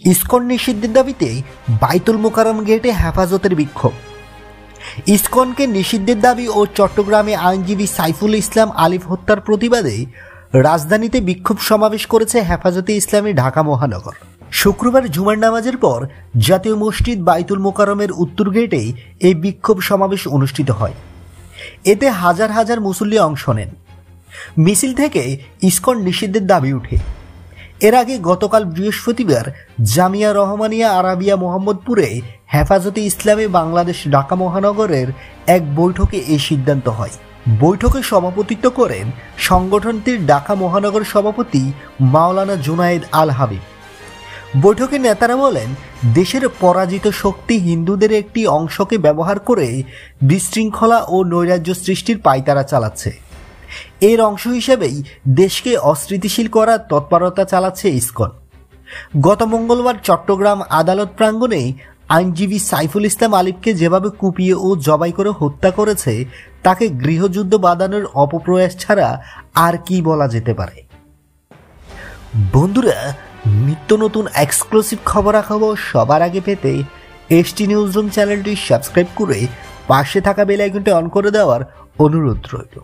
ISKCON নিষিদ্ধের দাবিতে বাইতুল মোকাররম গেটে হেফাজতের বিক্ষোভ। ইসকনকে নিষিদ্ধের দাবি ও চট্টগ্রামে আইনজীবী সাইফুল ইসলাম আলিফ হত্যার প্রতিবাদে রাজধানীতে বিক্ষোভ সমাবেশ করেছে হেফাজতে ইসলামী ঢাকা মহানগর। শুক্রবার জুমার নামাজের পর জাতীয় মসজিদ বাইতুল মোকাররমের উত্তর গেটে এই বিক্ষোভ সমাবেশ অনুষ্ঠিত হয়। এতে হাজার হাজার মুসল্লি অংশ নেন। মিছিল থেকে ইসকন নিষিদ্ধের দাবি উঠে। এর আগে গতকাল বৃহস্পতিবার জামিয়া রহমানিয়া আরাবিয়া মোহাম্মদপুরে হেফাজতে ইসলামী বাংলাদেশ ঢাকা মহানগরের এক বৈঠকে এই সিদ্ধান্ত হয়। বৈঠকে সভাপতিত্ব করেন সংগঠনটির ঢাকা মহানগর সভাপতি মাওলানা জুনায়েদ আল হাবিব। বৈঠকে নেতারা বলেন, দেশের পরাজিত শক্তি হিন্দুদের একটি অংশকে ব্যবহার করে বিশৃঙ্খলা ও নৈরাজ্য সৃষ্টির পায়তারা চালাচ্ছে। এর অংশ হিসেবেই দেশকে অস্থিতিশীল করার তৎপরতা চালাচ্ছে ইসকন। গত মঙ্গলবার চট্টগ্রাম আদালত প্রাঙ্গণে আইনজীবী সাইফুল ইসলাম আলিফকে যেভাবে কুপিয়ে ও জবাই করে হত্যা করেছে, তাকে গৃহযুদ্ধ বাঁধানোর অপপ্রয়াস ছাড়া আর কি বলা যেতে পারে। বন্ধুরা, নিত্য নতুন এক্সক্লুসিভ খবরাখবর সবার আগে পেতে এসটি নিউজ রুম চ্যানেলটি সাবস্ক্রাইব করে পাশে থাকা বেল আইকনটি অন করে দেওয়ার অনুরোধ রইল।